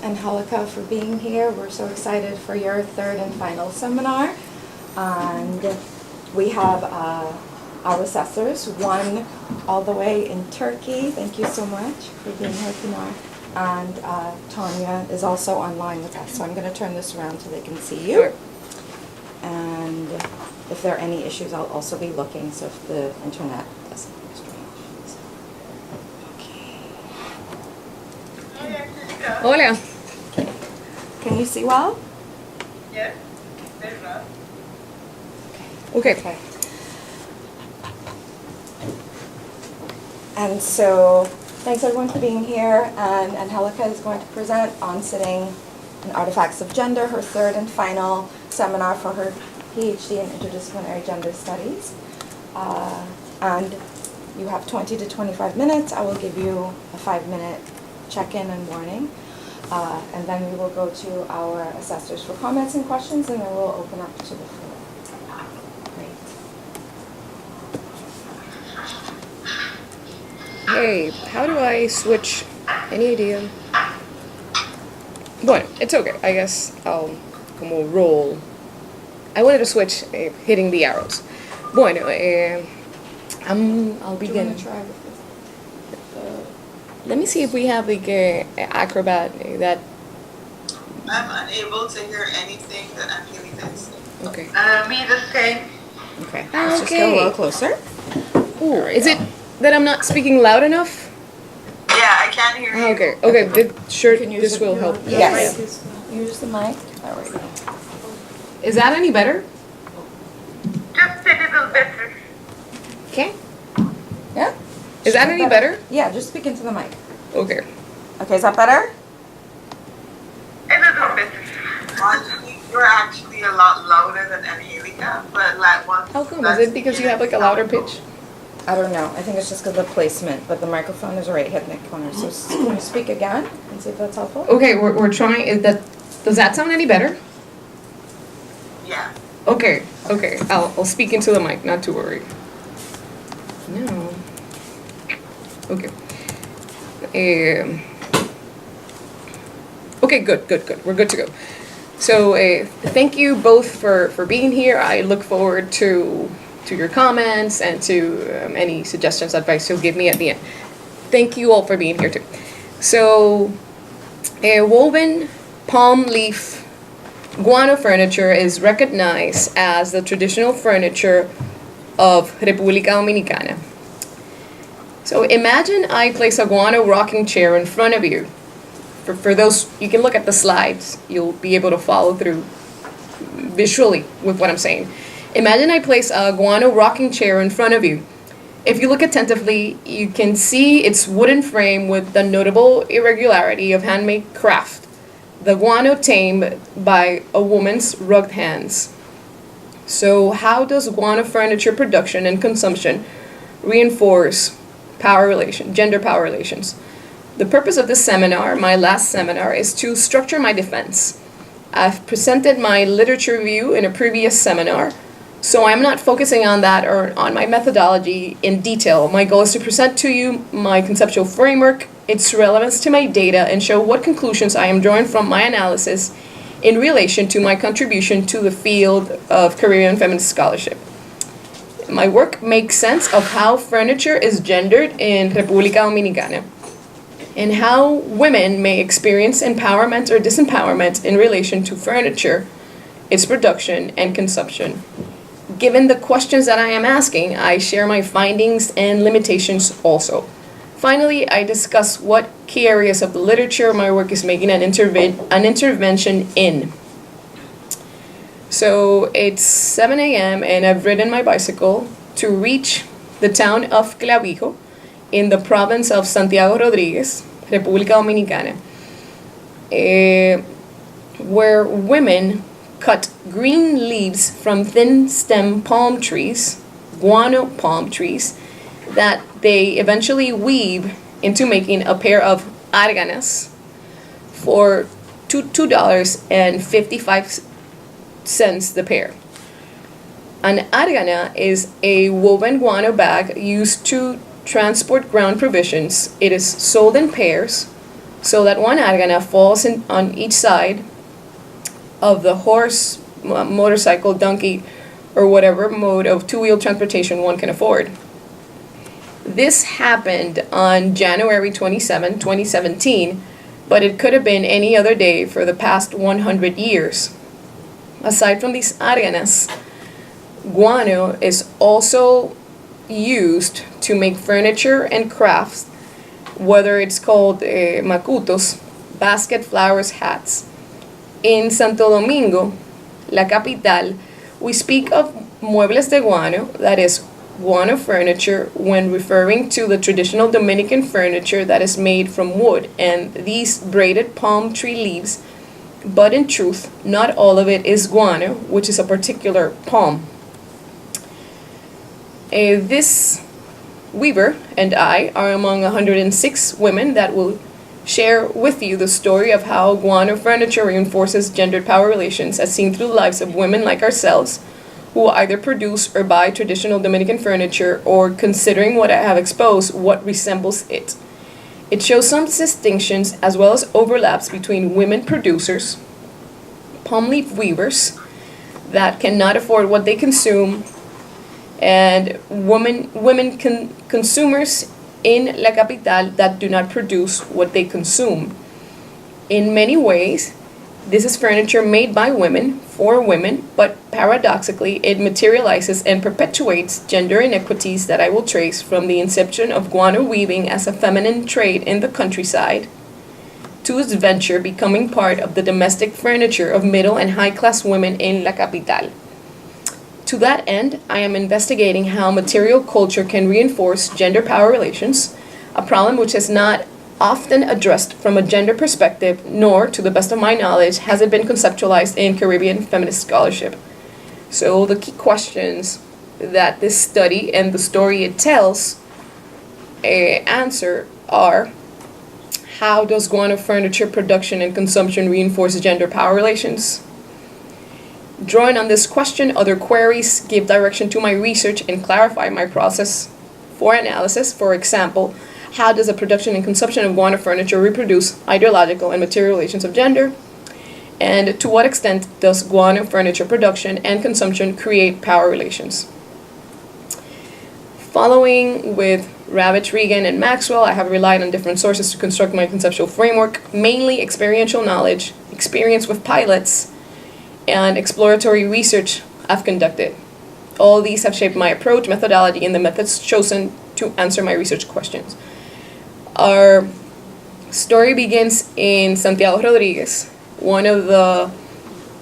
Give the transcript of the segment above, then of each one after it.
Angélica, for being here. We're so excited for your third and final seminar. And we have our assessors, one all the way in Turkey. Thank you so much for being here, Pinar. And Tanya is also online with us. So I'm going to turn this around so they can see you. Sure. And if there are any issues, I'll also be looking, so if the internet doesn't look strange. Okay. Hola. Can you see well? Yes, very well. Okay. Okay. And so, thanks everyone for being here. And Angélica is going to present on sitting and artifacts of gender, her third and final seminar for her PhD in interdisciplinary gender studies. And you have 20 to 25 minutes. I will give you a 5-minute check-in and warning. And then we will go to our assessors for comments and questions, and then we'll open up to the floor. Great. Hey, how do I switch? Any idea? Bueno, it's okay. I guess I'll como roll. I wanted to switch hitting the arrows. Bueno, I'll Do you begin. want to try with Let me see if we have like a acrobat that. I'm unable to hear anything that Angélica is saying. Okay. Me the same. Okay, let's just go a little closer. Ooh, is it that I'm not speaking loud enough? Yeah, I can't hear you. Okay. Okay. Sure. You can use This it- will help. Yes. Use the mic. There we go. Is that any better? Just a little better. Okay. Yeah? Is that any better? Yeah, just speak into the mic. Okay. Okay, is that better? A little better. Honestly, you're actually a lot louder than Angélica, but like once. How come? Is it because you have like a louder pitch? I don't know. I think it's just because of the placement, but the microphone is right here in the corner. So can you speak again and see if that's helpful? Okay, we're trying. Does that sound any better? Yeah. Okay. I'll speak into the mic. Not to worry. No. Okay. Okay. Good. We're good to go. So thank you both for being here. I look forward to your comments and to any suggestions, advice you'll give me at the end. Thank you all for being here too. So, woven palm leaf guano furniture is recognized as the traditional furniture of República Dominicana. So imagine I place a guano rocking chair in front of you. For those, you can look at the slides. You'll be able to follow through visually with what I'm saying. Imagine I place a guano rocking chair in front of you. If you look attentively, you can see its wooden frame with the notable irregularity of handmade craft. The guano tamed by a woman's rugged hands. So how does guano furniture production and consumption reinforce gender power relations? The purpose of this seminar, my last seminar, is to structure my defense. I've presented my literature review in a previous seminar, so I'm not focusing on that or on my methodology in detail. My goal is to present to you my conceptual framework, its relevance to my data, and show what conclusions I am drawing from my analysis in relation to my contribution to the field of career and feminist scholarship. My work makes sense of how furniture is gendered in República Dominicana and how women may experience empowerment or disempowerment in relation to furniture, its production and consumption. Given the questions that I am asking, I share my findings and limitations also. Finally, I discuss what key areas of the literature my work is making an intervention in. So it's 7 a.m. and I've ridden my bicycle to reach the town of Clavijo in the province of Santiago Rodriguez, República Dominicana, where women cut green leaves from thin stem palm trees, guano palm trees, that they eventually weave into making a pair of arganas for $2.55 the pair. An argana is a woven guano bag used to transport ground provisions. It is sold in pairs so that one argana falls on each side of the horse, motorcycle, donkey, or whatever mode of two-wheel transportation one can afford. This happened on January 27, 2017, but it could have been any other day for the past 100 years. Aside from these arganas, guano is also used to make furniture and crafts, whether it's called macutos, basket, flowers, hats. In Santo Domingo, la capital, we speak of muebles de guano, that is, guano furniture, when referring to the traditional Dominican furniture that is made from wood and these braided palm tree leaves, but in truth, not all of it is guano, which is a particular palm. This weaver and I are among 106 women that will share with you the story of how guano furniture reinforces gendered power relations as seen through the lives of women like ourselves who either produce or buy traditional Dominican furniture or, considering what I have exposed, what resembles it. It shows some distinctions as well as overlaps between women producers, palm leaf weavers that cannot afford what they consume, and women consumers in La Capital that do not produce what they consume. In many ways, this is furniture made by women for women, but paradoxically, it materializes and perpetuates gender inequities that I will trace from the inception of guano weaving as a feminine trade in the countryside to its venture becoming part of the domestic furniture of middle and high-class women in La Capital. To that end, I am investigating how material culture can reinforce gender power relations, a problem which is not often addressed from a gender perspective, nor, to the best of my knowledge, has it been conceptualized in Caribbean feminist scholarship. So the key questions that this study and the story it tells answer are: how does guano furniture production and consumption reinforce gender power relations? Drawing on this question, other queries give direction to my research and clarify my process for analysis. For example, how does the production and consumption of guano furniture reproduce ideological and material relations of gender? And to what extent does guano furniture production and consumption create power relations? Following with Ravitch, Regan, and Maxwell, I have relied on different sources to construct my conceptual framework, mainly experiential knowledge, experience with pilots, and exploratory research I've conducted. All these have shaped my approach, methodology, and the methods chosen to answer my research questions. Our story begins in Santiago Rodriguez, one of the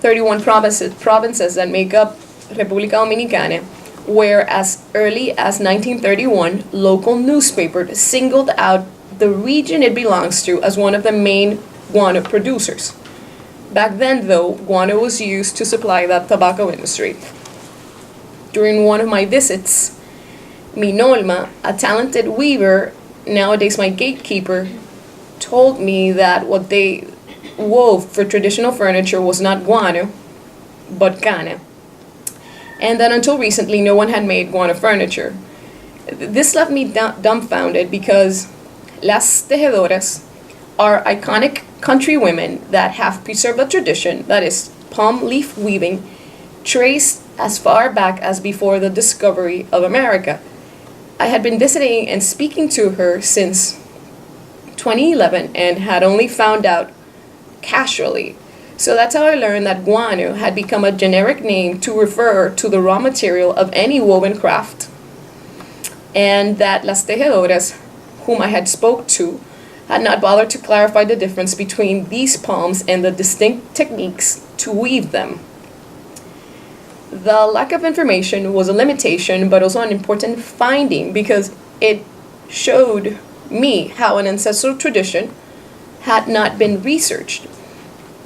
31 provinces that make up República Dominicana, where as early as 1931, local newspapers singled out the region it belongs to as one of the main guano producers. Back then, though, guano was used to supply the tobacco industry. During one of my visits, Minolma, a talented weaver, nowadays my gatekeeper, told me that what they wove for traditional furniture was not guano, but cana. And that until recently, no one had made guano furniture. This left me dumbfounded because las tejedoras are iconic country women that have preserved a tradition, that is, palm leaf weaving, traced as far back as before the discovery of America. I had been visiting and speaking to her since 2011 and had only found out casually. So that's how I learned that guano had become a generic name to refer to the raw material of any woven craft, and that las tejedoras, whom I had spoke to, had not bothered to clarify the difference between these palms and the distinct techniques to weave them. The lack of information was a limitation, but also an important finding because it showed me how an ancestral tradition had not been researched.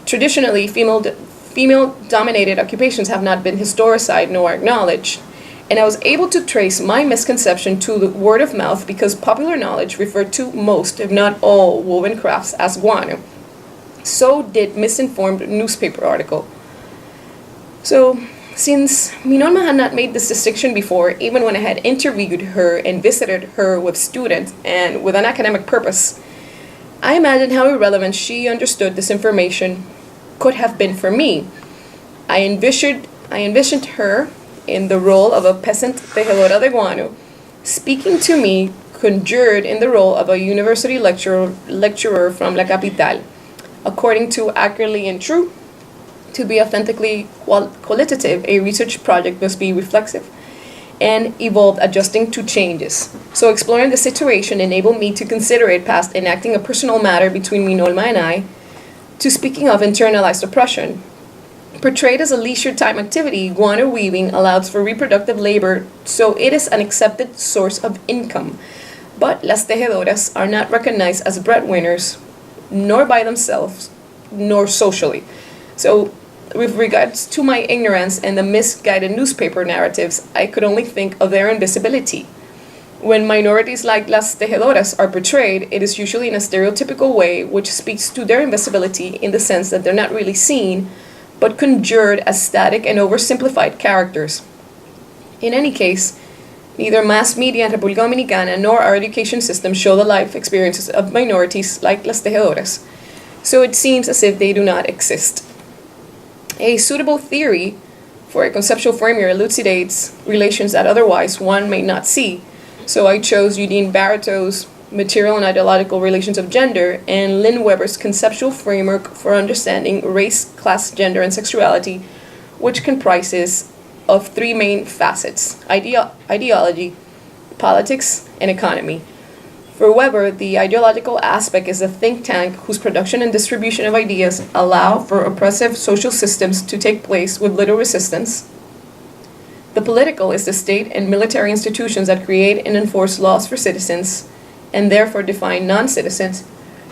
Traditionally, female-dominated occupations have not been historicized nor acknowledged, and I was able to trace my misconception to the word of mouth because popular knowledge referred to most, if not all, woven crafts as guano. So did misinformed newspaper article. So, since Minolma had not made this distinction before, even when I had interviewed her and visited her with students and with an academic purpose, I imagine how irrelevant she understood this information could have been for me. I envisioned her in the role of a peasant tejedora de Guano, speaking to me conjured in the role of a university lecturer from La Capital. According to Accurately and True, to be authentically qualitative, a research project must be reflexive and evolve adjusting to changes. So exploring the situation enabled me to consider it past enacting a personal matter between Minolma and I to speaking of internalized oppression. Portrayed as a leisure time activity, guano weaving allows for reproductive labor, so it is an accepted source of income. But las tejedoras are not recognized as breadwinners, nor by themselves, nor socially. So with regards to my ignorance and the misguided newspaper narratives, I could only think of their invisibility. When minorities like las tejedoras are portrayed, it is usually in a stereotypical way, which speaks to their invisibility in the sense that they're not really seen, but conjured as static and oversimplified characters. In any case, neither mass media in República Dominicana nor our education system show the life experiences of minorities like las tejedoras, so it seems as if they do not exist. A suitable theory for a conceptual framework elucidates relations that otherwise one may not see, so I chose Eugene Barretow's Material and Ideological Relations of Gender and Lynn Weber's conceptual framework for understanding race, class, gender, and sexuality, which comprises of three main facets: ideology, politics, and economy. For Weber, the ideological aspect is a think tank whose production and distribution of ideas allow for oppressive social systems to take place with little resistance. The political is the state and military institutions that create and enforce laws for citizens, and therefore define non-citizens.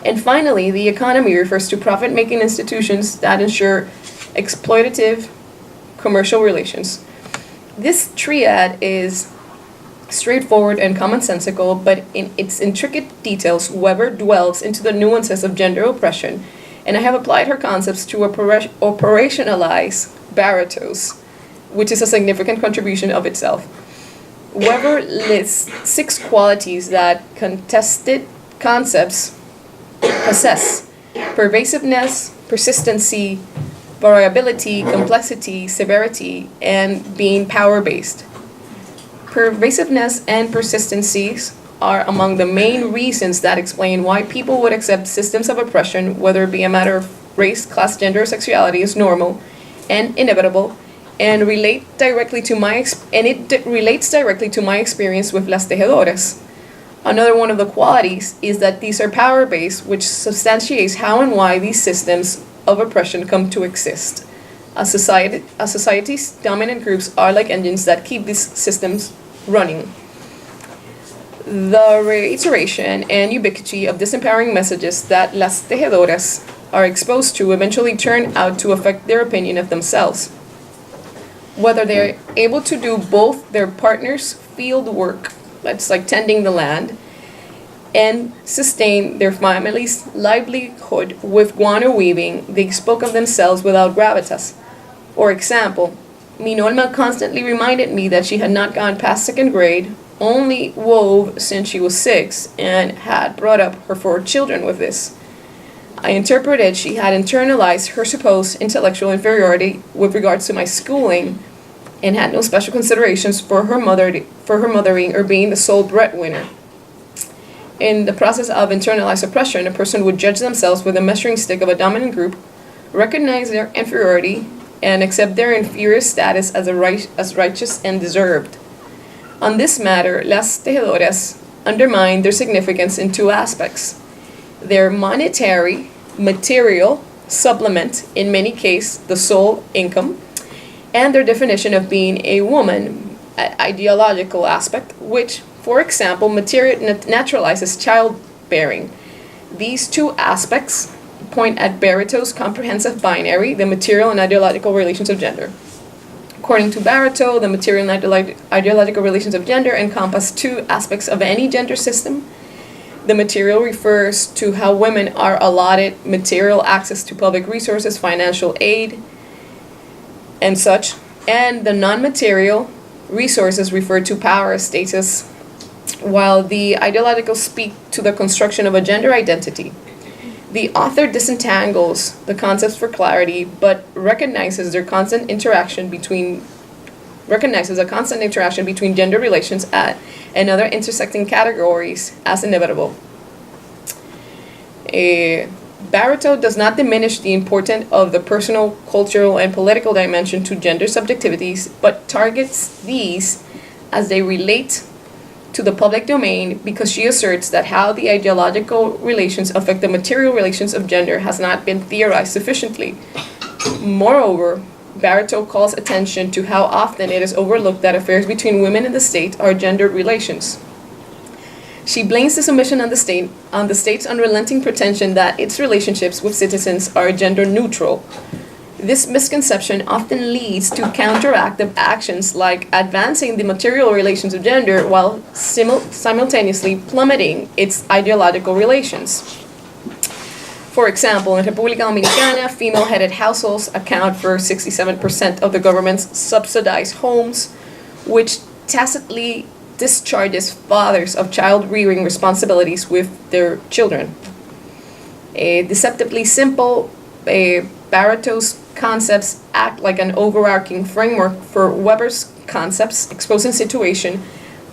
And finally, the economy refers to profit-making institutions that ensure exploitative commercial relations. This triad is straightforward and commonsensical, but in its intricate details, Weber dwells into the nuances of gender oppression, and I have applied her concepts to operationalize Barretow's, which is a significant contribution of itself. Weber lists 6 qualities that contested concepts possess: pervasiveness, persistency, variability, complexity, severity, and being power-based. Pervasiveness and persistencies are among the main reasons that explain why people would accept systems of oppression, whether it be a matter of race, class, gender, or sexuality, as normal and inevitable, and relates directly to my experience with las tejedoras. Another one of the qualities is that these are power-based, which substantiates how and why these systems of oppression come to exist. A society's dominant groups are like engines that keep these systems running. The reiteration and ubiquity of disempowering messages that las tejedoras are exposed to eventually turn out to affect their opinion of themselves. Whether they're able to do both their partner's field work, that's like tending the land, and sustain their family's livelihood with guano weaving, they spoke of themselves without gravitas. For example, Minolma constantly reminded me that she had not gone past 2nd grade, only wove since she was 6, and had brought up her 4 children with this. I interpreted she had internalized her supposed intellectual inferiority with regards to my schooling, and had no special considerations for her mothering or being the sole breadwinner. In the process of internalized oppression, a person would judge themselves with a measuring stick of a dominant group, recognize their inferiority, and accept their inferior status as righteous and deserved. On this matter, las tejedoras undermine their significance in 2 aspects: their monetary, material supplement, in many cases the sole income, and their definition of being a woman, ideological aspect, which, for example, naturalizes childbearing. These 2 aspects point at Barretow's comprehensive binary, the material and ideological relations of gender. According to Barretow, the material and ideological relations of gender encompass 2 aspects of any gender system. The material refers to how women are allotted material access to public resources, financial aid, and such, and the non-material resources refer to power status, while the ideological speak to the construction of a gender identity. The author disentangles the concepts for clarity, but recognizes a constant interaction between gender relations and other intersecting categories as inevitable. Barreto does not diminish the importance of the personal, cultural, and political dimension to gender subjectivities, but targets these as they relate to the public domain because she asserts that how the ideological relations affect the material relations of gender has not been theorized sufficiently. Moreover, Barreto calls attention to how often it is overlooked that affairs between women and the state are gendered relations. She blames the submission on the state's unrelenting pretension that its relationships with citizens are gender neutral. This misconception often leads to counteractive actions like advancing the material relations of gender while simultaneously plummeting its ideological relations. For example, in República Dominicana, female-headed households account for 67% of the government's subsidized homes, which tacitly discharges fathers of child-rearing responsibilities with their children. Deceptively simple, Barreto's concepts act like an overarching framework for Weber's concepts, exposing situation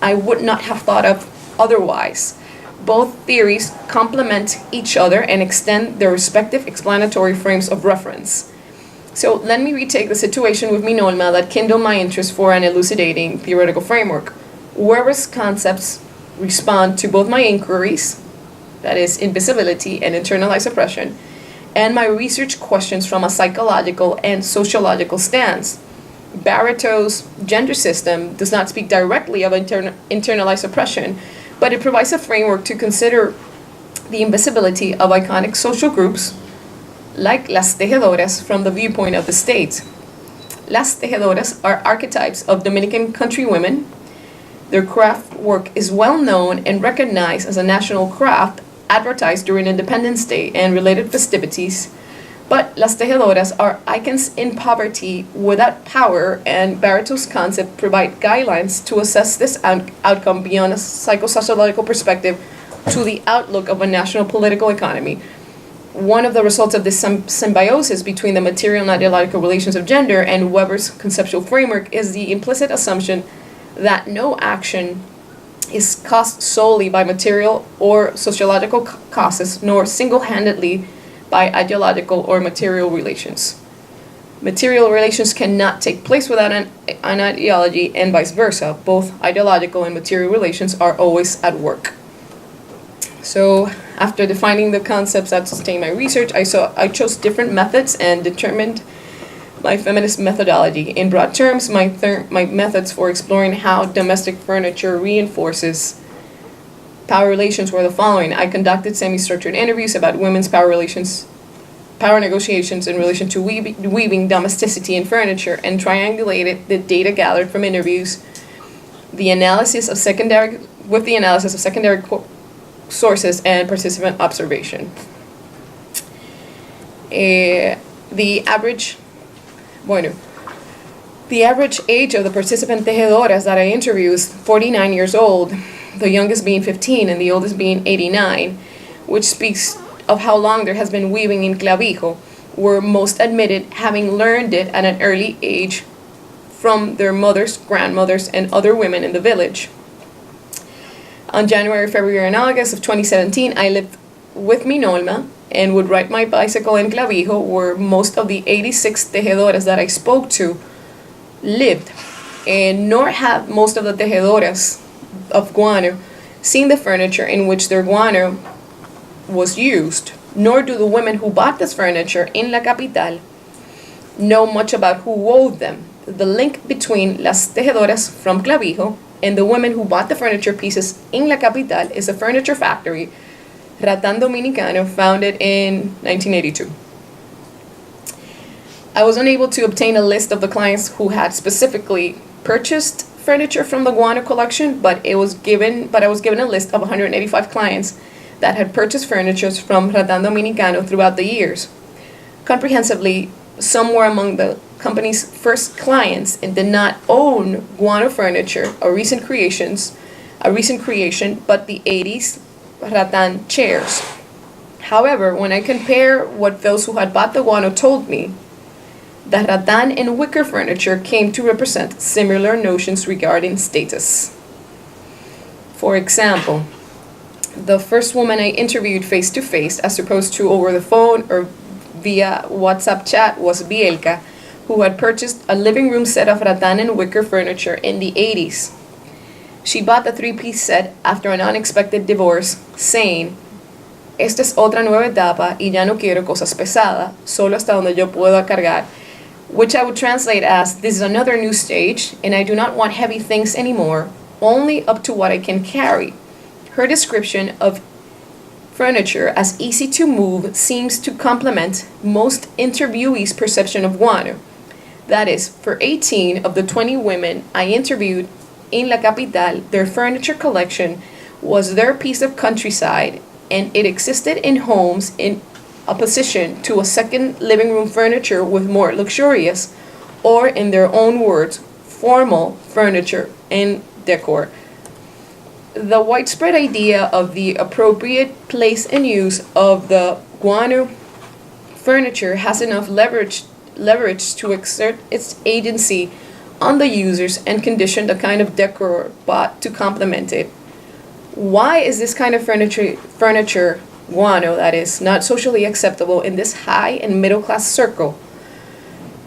I would not have thought of otherwise. Both theories complement each other and extend their respective explanatory frames of reference. So let me retake the situation with Minolma that kindled my interest for an elucidating theoretical framework. Weber's concepts respond to both my inquiries, that is, invisibility and internalized oppression, and my research questions from a psychological and sociological stance. Barreto's gender system does not speak directly of internalized oppression, but it provides a framework to consider the invisibility of iconic social groups like las tejedoras from the viewpoint of the state. Las tejedoras are archetypes of Dominican country women. Their craft work is well known and recognized as a national craft, advertised during Independence Day and related festivities, but las tejedoras are icons in poverty without power, and Barreto's concept provide guidelines to assess this outcome beyond a psychosociological perspective to the outlook of a national political economy. One of the results of this symbiosis between the material and ideological relations of gender and Weber's conceptual framework is the implicit assumption that no action is caused solely by material or sociological causes, nor single-handedly by ideological or material relations. Material relations cannot take place without an ideology, and vice versa. Both ideological and material relations are always at work. So, after defining the concepts that sustain my research, I chose different methods and determined my feminist methodology. In broad terms, my methods for exploring how domestic furniture reinforces power relations were the following. I conducted semi-structured interviews about women's power negotiations in relation to weaving domesticity in furniture, and triangulated the data gathered from interviews, the analysis of secondary sources, and participant observation. The average age of the participant tejedoras that I interviewed is 49 years old, the youngest being 15 and the oldest being 89, which speaks of how long there has been weaving in clavijo, where most admitted having learned it at an early age from their mothers, grandmothers, and other women in the village. On January, February, and August of 2017, I lived with Minolma and would ride my bicycle in Clavijo, where most of the 86 tejedoras that I spoke to lived, and nor have most of the tejedoras of Guano seen the furniture in which their guano was used, nor do the women who bought this furniture in La Capital know much about who wove them. The link between las tejedoras from Clavijo and the women who bought the furniture pieces in La Capital is a furniture factory, Ratan Dominicano, founded in 1982. I was unable to obtain a list of the clients who had specifically purchased furniture from the Guano collection, but I was given a list of 185 clients that had purchased furniture from Ratan Dominicano throughout the years. Comprehensively, some were among the company's first clients and did not own Guano furniture, a recent creation, but the 80s Ratan chairs. However, when I compare what those who had bought the guano told me, the rattan and wicker furniture came to represent similar notions regarding status. For example, the first woman I interviewed face to face, as opposed to over the phone or via WhatsApp chat, was Bielka, who had purchased a living room set of rattan and wicker furniture in the 80s. She bought the 3-piece set after an unexpected divorce, saying, "Esta es otra nueva etapa y ya no quiero cosas pesadas, solo hasta donde yo pueda cargar," which I would translate as, "This is another new stage, and I do not want heavy things anymore, only up to what I can carry." Her description of furniture as easy to move seems to complement most interviewees' perception of guano. That is, for 18 of the 20 women I interviewed in La Capital, their furniture collection was their piece of countryside, and it existed in homes in opposition to a second living room furniture with more luxurious, or in their own words, formal furniture and decor. The widespread idea of the appropriate place and use of the guano furniture has enough leverage to exert its agency on the users and condition the kind of decor bought to complement it. Why is this kind of furniture, guano that is, not socially acceptable in this high and middle class circle?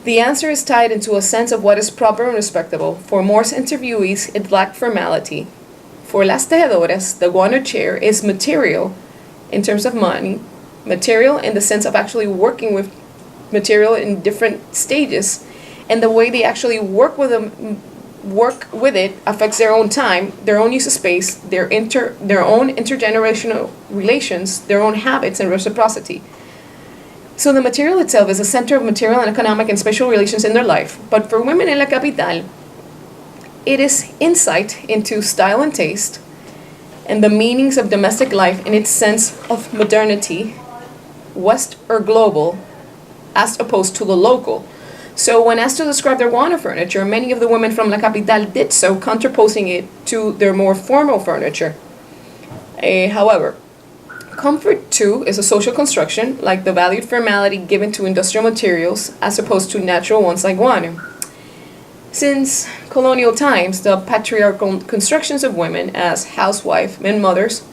The answer is tied into a sense of what is proper and respectable. For most interviewees, it lacked formality. For las tejedoras, the guano chair is material in terms of money, material in the sense of actually working with material in different stages, and the way they actually work with it affects their own time, their own use of space, their own intergenerational relations, their own habits and reciprocity. So the material itself is a center of material and economic and spatial relations in their life. But for women in La Capital, it is insight into style and taste, and the meanings of domestic life in its sense of modernity, West or global, as opposed to the local. So when asked to describe their guano furniture, many of the women from La Capital did so, contraposing it to their more formal furniture. However, comfort too is a social construction, like the valued formality given to industrial materials as opposed to natural ones like guano. Since colonial times, the patriarchal constructions of women as housewife and mothers,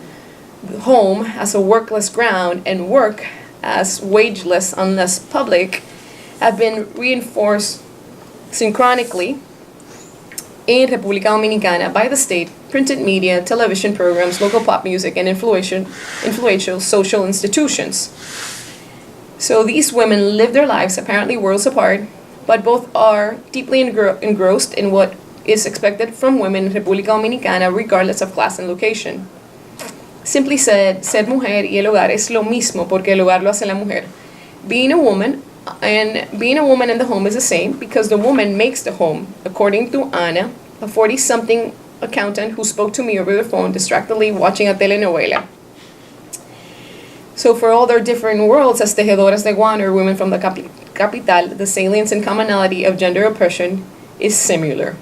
home as a workless ground, and work as wageless unless public, have been reinforced synchronically in República Dominicana by the state, printed media, television programs, local pop music, and influential social institutions. So these women live their lives apparently worlds apart, but both are deeply engrossed in what is expected from women in República Dominicana regardless of class and location. Simply said, ser mujer y el hogar es lo mismo porque el hogar lo hace la mujer. Being a woman in the home is the same because the woman makes the home, according to Ana, a 40-something accountant who spoke to me over the phone distractedly watching a telenovela. So for all their different worlds as tejedoras de guano or women from the capital, the salience and commonality of gender oppression is similar.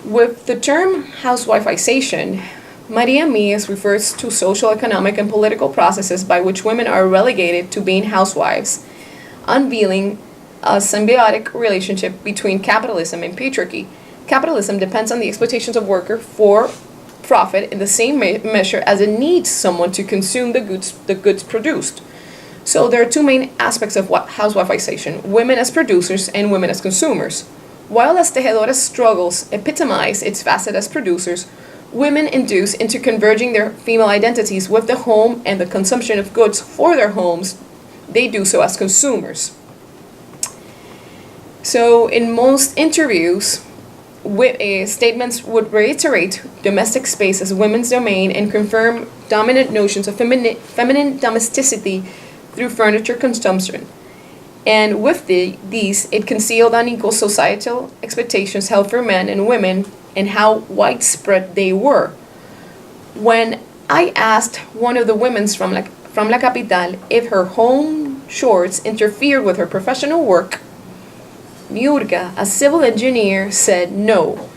With the term housewifeization, Maria Mías refers to social, economic, and political processes by which women are relegated to being housewives, unveiling a symbiotic relationship between capitalism and patriarchy. Capitalism depends on the exploitations of worker for profit in the same measure as it needs someone to consume the goods produced. So there are two main aspects of housewifeization: women as producers and women as consumers. While Las Tejedoras' struggles epitomize its facet as producers, women induce into converging their female identities with the home and the consumption of goods for their homes. They do so as consumers. So in most interviews, statements would reiterate domestic space as women's domain and confirm dominant notions of feminine domesticity through furniture consumption. And with these, it concealed unequal societal expectations held for men and women and how widespread they were. When I asked one of the women from La Capital if her home chores interfered with her professional work, Miurka, a civil engineer, said no.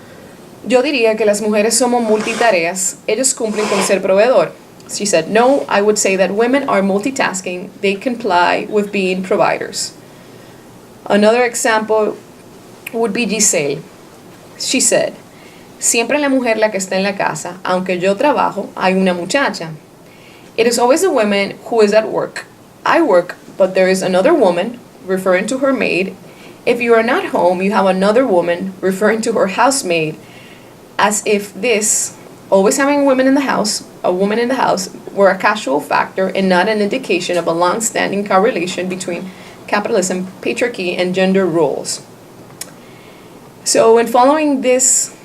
Yo diría que las mujeres somos multitareas, ellos cumplen con ser proveedor. She said, no, I would say that women are multitasking. They comply with being providers. Another example would be Giselle. She said, siempre la mujer la que está en la casa, aunque yo trabajo, hay una muchacha. It is always the woman who is at work. I work, but there is another woman, referring to her maid. If you are not home, you have another woman, referring to her housemaid, as if this, always having a woman in the house, were a casual factor and not an indication of a long-standing correlation between capitalism, patriarchy, and gender roles. So in following this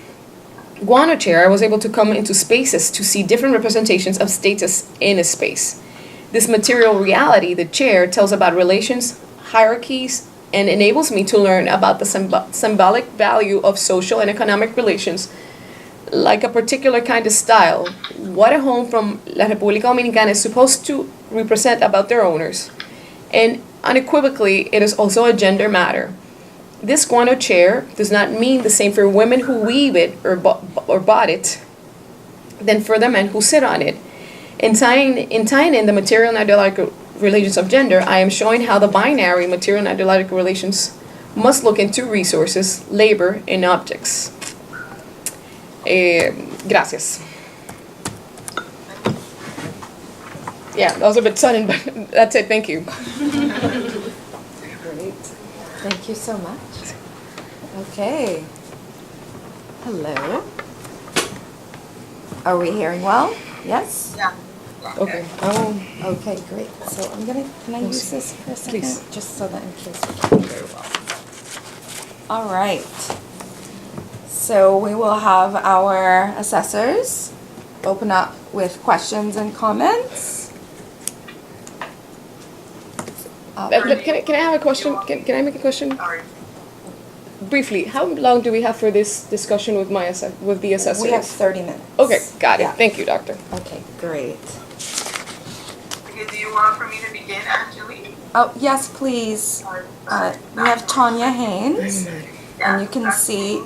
Guano chair, I was able to come into spaces to see different representations of status in a space. This material reality, the chair, tells about relations, hierarchies, and enables me to learn about the symbolic value of social and economic relations, like a particular kind of style, what a home from La República Dominicana is supposed to represent about their owners. And unequivocally, it is also a gender matter. This Guano chair does not mean the same for women who weave it or bought it than for the men who sit on it. In tying in the material and ideological relations of gender, I am showing how the binary material and ideological relations must look into resources, labor, and objects. Gracias. Yeah, that was a bit sudden, but that's it. Thank you. Great. Thank you so much. Okay. Hello. Are we hearing well? Yes? Yeah. Okay. Okay, great. So can I use this for a second? Please. Just so that in case we can't hear very well. All right. So we will have our assessors open up with questions and comments. Can I have a question? Can I make a question? Sorry. Briefly, how long do we have for this discussion with the assessors? We have 30 minutes. Okay, got it. Yeah. Thank you, doctor. Okay, great. Okay, do you want for me to begin, Angélique? Oh, yes, please. We have Tanya Haynes, and you can see.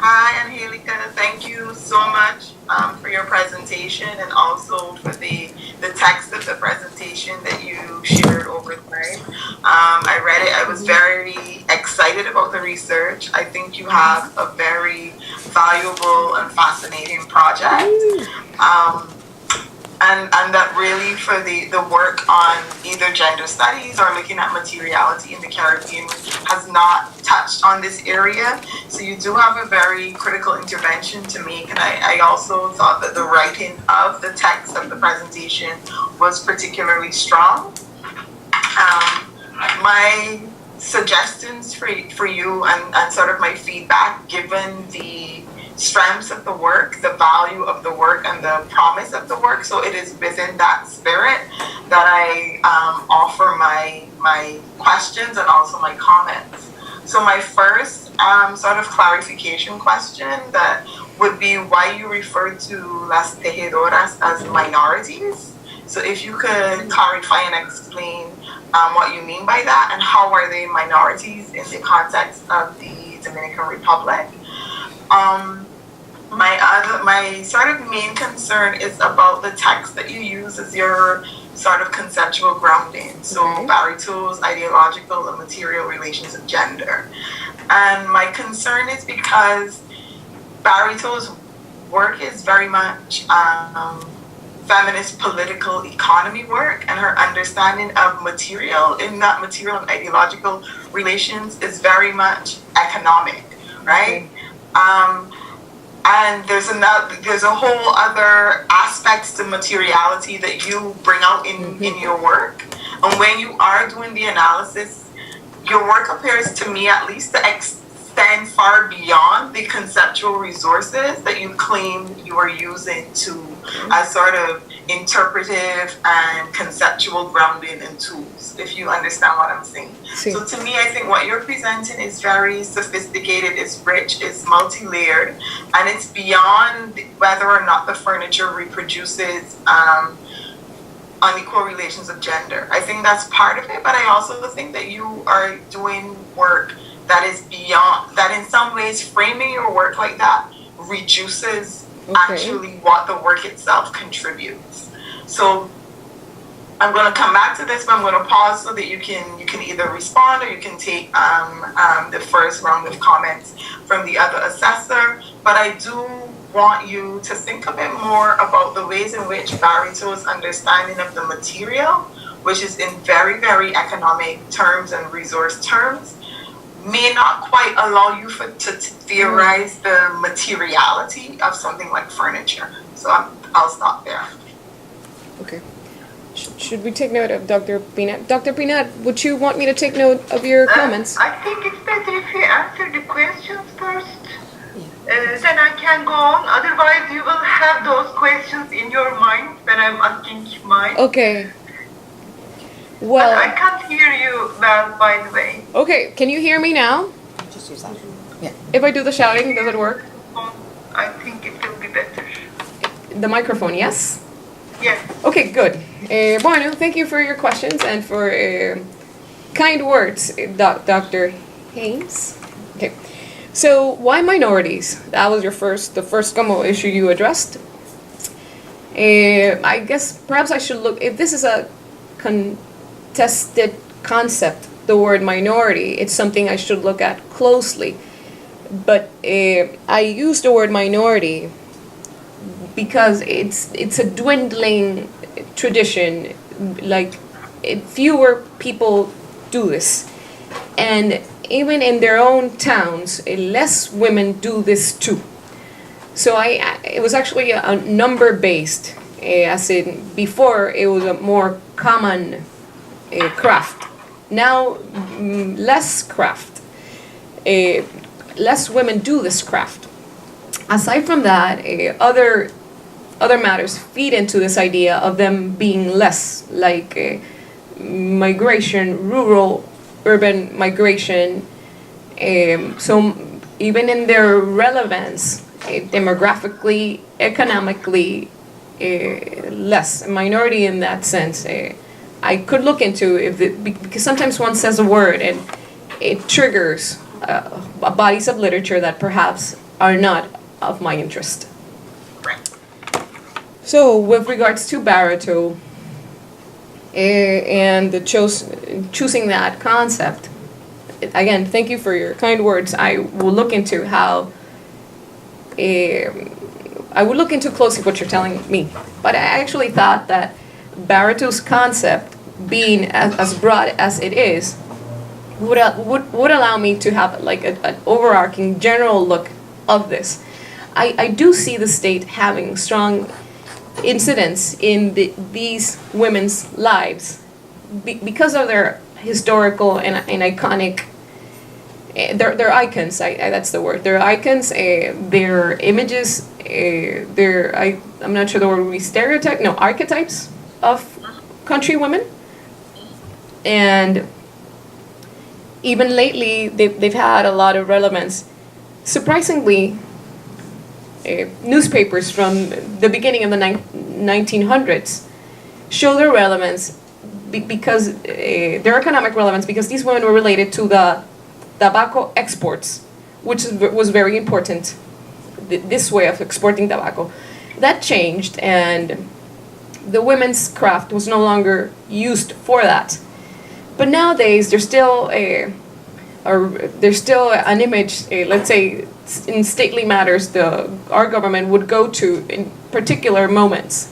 Hi, Angélica. Thank you so much for your presentation and also for the text of the presentation that you shared over time. I read it. I was very excited about the research. I think you have a very valuable and fascinating project. And that really for the work on either gender studies or looking at materiality in the Caribbean has not touched on this area. So you do have a very critical intervention to make. And I also thought that the writing of the text of the presentation was particularly strong. My suggestions for you and sort of my feedback, given the strengths of the work, the value of the work, and the promise of the work. So it is within that spirit that I offer my questions and also my comments. So my first sort of clarification question that would be why you refer to las tejedoras as minorities. So if you could clarify and explain what you mean by that and how are they minorities in the context of the Dominican Republic. My sort of main concern is about the text that you use as your sort of conceptual grounding. So Barito's ideological and material relations of gender. And my concern is because Barito's work is very much feminist political economy work, and her understanding of material in that material and ideological relations is very much economic, right? And there's a whole other aspects to materiality that you bring out in your work. And when you are doing the analysis, your work appears to me at least to extend far beyond the conceptual resources that you claim you are using to as sort of interpretive and conceptual grounding and tools, if you understand what I'm saying. So to me, I think what you're presenting is very sophisticated, it's rich, it's multi-layered, and it's beyond whether or not the furniture reproduces unequal relations of gender. I think that's part of it, but I also think that you are doing work that is beyond, that in some ways framing your work like that reduces actually what the work itself contributes. So I'm going to come back to this, but I'm going to pause so that you can either respond or you can take the first round of comments from the other assessor. But I do want you to think a bit more about the ways in which Barito's understanding of the material, which is in very, very economic terms and resource terms, may not quite allow you to theorize the materiality of something like furniture. So I'll stop there. Okay. Should we take note of Dr. Pinat? Dr. Pinat, would you want me to take note of your comments? I think it's better if you answer the questions first. Then I can go on. Otherwise, you will have those questions in your mind when I'm asking mine. Okay. Well, but I can't hear you well, by the way. Okay, can you hear me now? Just use that. Yeah. If I do the shouting, does it work? I think it will be better. The microphone, yes? Yes. Okay, good. Bueno, thank you for your questions and for kind words, Dr. Haynes. Okay. So, why minorities? That was the first como issue you addressed. I guess perhaps I should look, if this is a contested concept, the word minority, it's something I should look at closely. But I use the word minority because it's a dwindling tradition. Like, fewer people do this. And even in their own towns, less women do this too. So it was actually a number-based, as in before it was a more common craft. Now, less craft. Less women do this craft. Aside from that, other matters feed into this idea of them being less, like migration, rural, urban migration. So even in their relevance, demographically, economically, less, a minority in that sense. I could look into because sometimes one says a word and it triggers bodies of literature that perhaps are not of my interest. So with regards to Barito and choosing that concept, again, thank you for your kind words. I will look into I would look into closely what you're telling me. But I actually thought that Barito's concept, being as broad as it is, would allow me to have like an overarching general look of this. I do see the state having strong incidents in these women's lives because of their historical and iconic. They're icons. That's the word. They're icons. Their images. I'm not sure the word would be stereotype. No, archetypes of country women. And even lately, they've had a lot of relevance. Surprisingly, newspapers from the beginning of the 1900s show their relevance because their economic relevance, because these women were related to the tobacco exports, which was very important. This way of exporting tobacco, that changed, and the women's craft was no longer used for that. But nowadays, there's still an image. Let's say in stately matters, our government would go to in particular moments.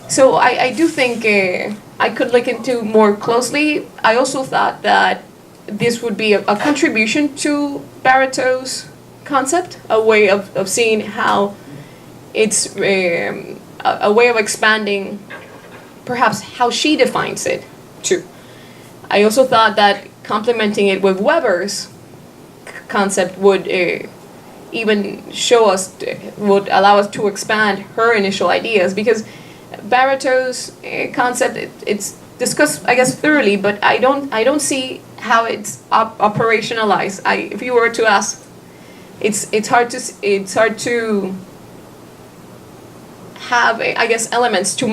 So I do think I could look into more closely. I also thought that this would be a contribution to Barito's concept, a way of seeing how it's a way of expanding perhaps how she defines it too. I also thought that complementing it with Weber's concept would even would allow us to expand her initial ideas, because Barito's concept, it's discussed, I guess, thoroughly, but I don't see how it's operationalized. If you were to ask, it's hard to have, I guess, elements to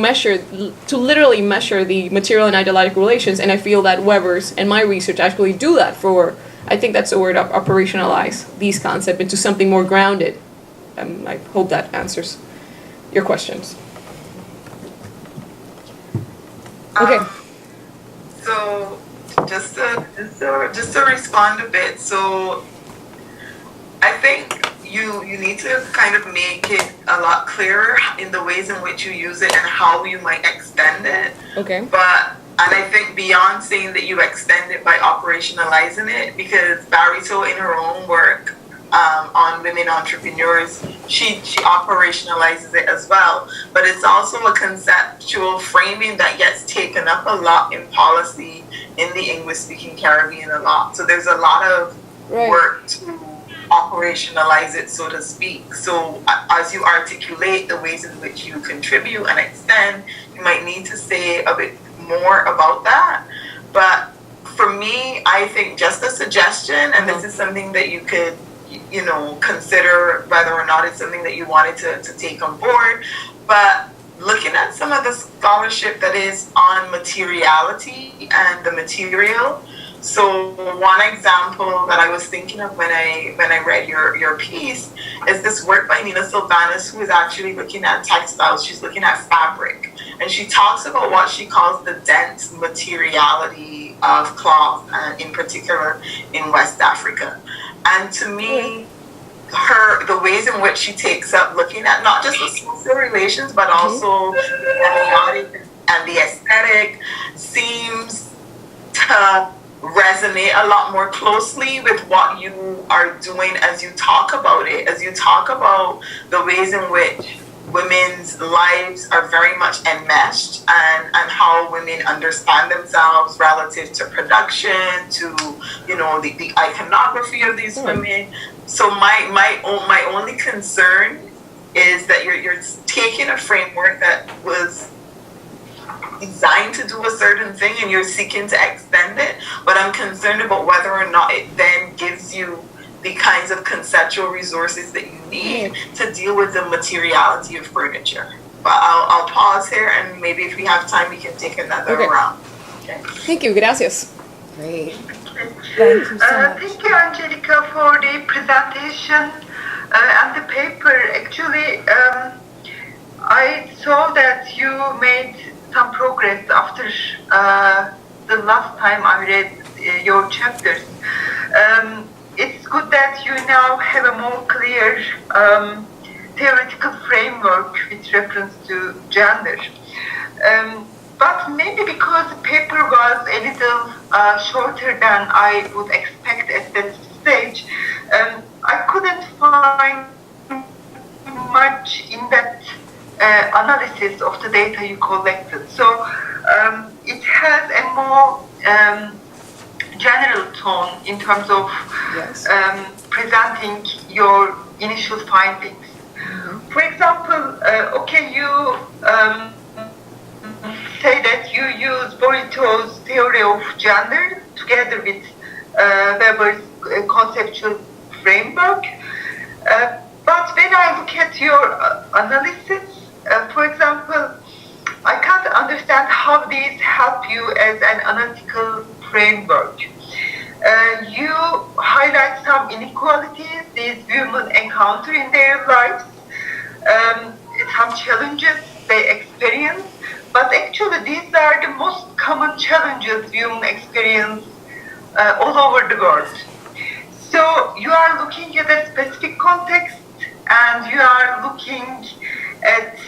literally measure the material and ideological relations, and I feel that Weber's and my research actually do that I think that's the word, operationalize these concepts into something more grounded, I hope that answers your questions. Okay. So just to respond a bit, so I think you need to kind of make it a lot clearer in the ways in which you use it and how you might extend it. Okay. And I think beyond saying that you extend it by operationalizing it, because Barito in her own work on women entrepreneurs, she operationalizes it as well. But it's also a conceptual framing that gets taken up a lot in policy in the English-speaking Caribbean a lot. So there's a lot of work to operationalize it, so to speak. So as you articulate the ways in which you contribute and extend, you might need to say a bit more about that. But for me, I think just a suggestion, and this is something that you could, you know, consider whether or not it's something that you wanted to take on board, but looking at some of the scholarship that is on materiality and the material. So one example that I was thinking of when I read your piece is this work by Nina Sylvanus, who is actually looking at textiles. She's looking at fabric, and she talks about what she calls the dense materiality of cloth, in particular in West Africa. And to me, the ways in which she takes up looking at not just the social relations, but also the semiotic and the aesthetic seems to resonate a lot more closely with what you are doing as you talk about it, as you talk about the ways in which women's lives are very much enmeshed, and how women understand themselves relative to production, to, you know, the iconography of these women. So my only concern is that you're taking a framework that was designed to do a certain thing and you're seeking to extend it, but I'm concerned about whether or not it then gives you the kinds of conceptual resources that you need to deal with the materiality of furniture. But I'll pause here, and maybe if we have time, we can take another round. Okay. Thank you. Gracias. Great. Thank you so much. Thank you, Angelica, for the presentation and the paper. Actually, I saw that you made some progress after the last time I read your chapters. It's good that you now have a more clear theoretical framework with reference to gender. But maybe because the paper was a little shorter than I would expect at that stage, I couldn't find much in-depth analysis of the data you collected. So it has a more general tone in terms of presenting your initial findings. For example, you say that you use Burrito's theory of gender together with Weber's conceptual framework. But when I look at your analysis, for example, I can't understand how these help you as an analytical framework. You highlight some inequalities these women encounter in their lives, some challenges they experience, but actually these are the most common challenges women experience all over the world. So you are looking at a specific context, and you are looking at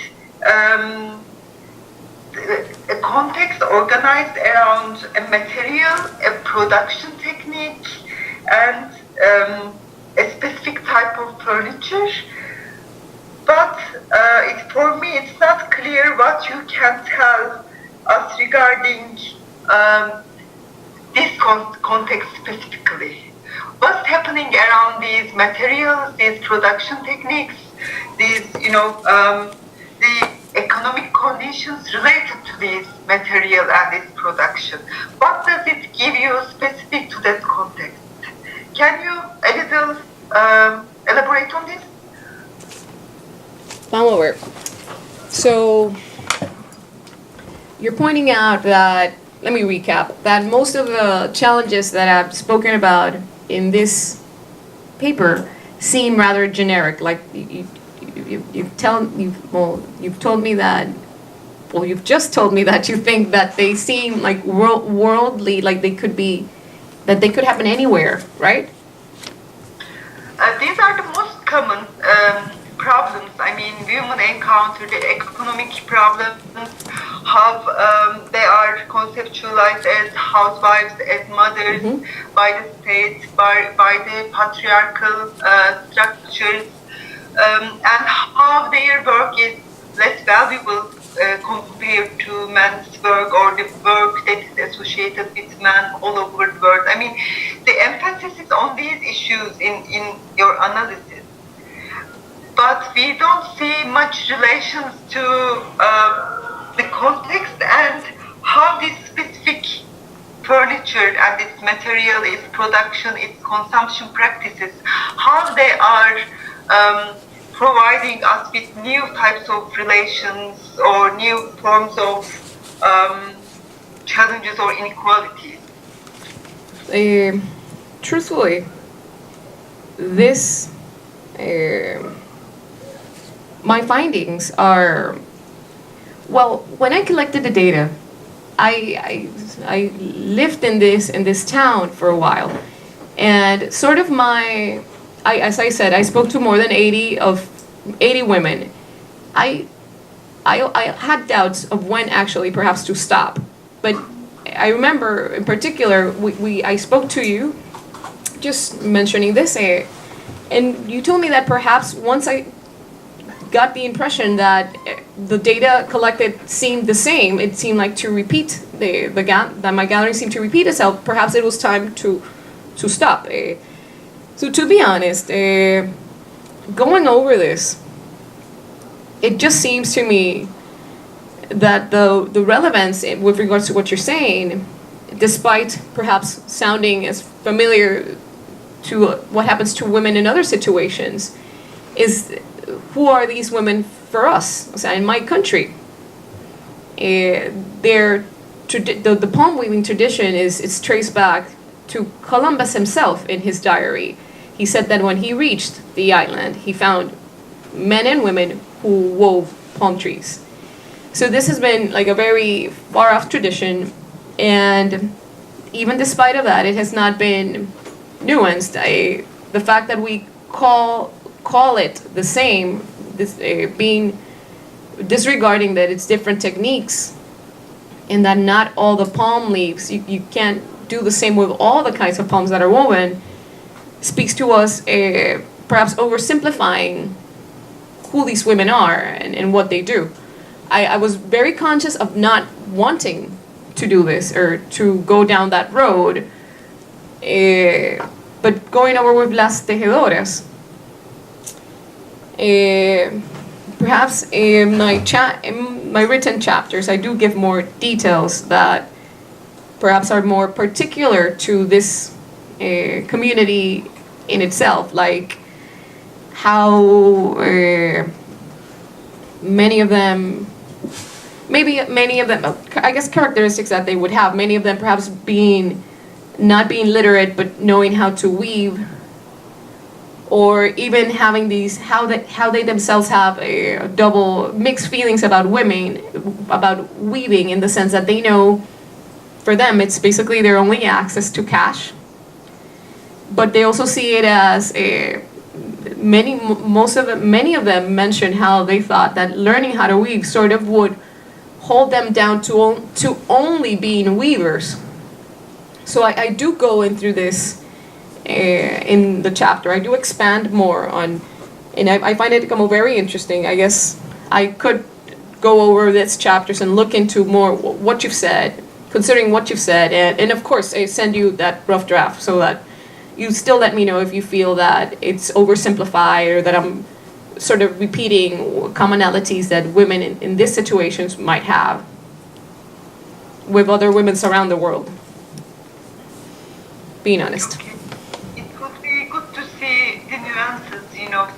a context organized around a material, a production technique, and a specific type of furniture. But for me, it's not clear what you can tell us regarding this context specifically. What's happening around these materials, these production techniques, these, the economic conditions related to this material and this production? What does it give you specific to that context? Can you a little elaborate on this? Vamos a ver. So, you're pointing out that, let me recap, that most of the challenges that I've spoken about in this paper seem rather generic, like you've told me that, well, you've just told me that you think that they seem like worldly, like they could happen anywhere, right? These are the most common problems. I mean, women encounter the economic problems, how they are conceptualized as housewives, as mothers, by the state, by the patriarchal structures, and how their work is less valuable compared to men's work or the work that is associated with men all over the world. I mean, the emphasis is on these issues in your analysis. But we don't see much relations to the context and how this specific furniture and its material, its production, its consumption practices, how they are providing us with new types of relations or new forms of challenges or inequalities. Truthfully, this, my findings are, well, when I collected the data, I lived in this town for a while, and sort of as I said, I spoke to more than 80 women. I had doubts of when actually perhaps to stop, but I remember in particular I spoke to you just mentioning this, and you told me that perhaps once I got the impression that the data collected seemed the same, it seemed like to repeat that my gathering seemed to repeat itself. Perhaps it was time to stop. So to be honest, going over this, it just seems to me that the relevance with regards to what you're saying, despite perhaps sounding as familiar to what happens to women in other situations, is who are these women for us in my country? The palm weaving tradition is traced back to Columbus himself in his diary. He said that when he reached the island, he found men and women who wove palm trees. So this has been like a very far-off tradition, and even despite of that, it has not been nuanced. The fact that we call it the same, being disregarding that it's different techniques, and that not all the palm leaves, you can't do the same with all the kinds of palms that are woven, speaks to us perhaps oversimplifying who these women are and what they do. I was very conscious of not wanting to do this or to go down that road, but going over with Las Tejedoras, perhaps in my written chapters, I do give more details that perhaps are more particular to this community in itself, like how many of them, I guess characteristics that they would have, many of them perhaps not being literate but knowing how to weave, or even having how they themselves have a double mixed feelings about women, about weaving, in the sense that they know for them it's basically their only access to cash, but they also see it as many of them mentioned how they thought that learning how to weave sort of would hold them down to only being weavers. So I do go in through this in the chapter. I do expand more on, and I find it to come very interesting. I guess I could go over these chapters and look into more what you've said, considering what you've said, and of course I send you that rough draft so that you still let me know if you feel that it's oversimplified or that I'm sort of repeating commonalities that women in these situations might have with other women around the world. Being honest. Okay. It would be good to see the nuances,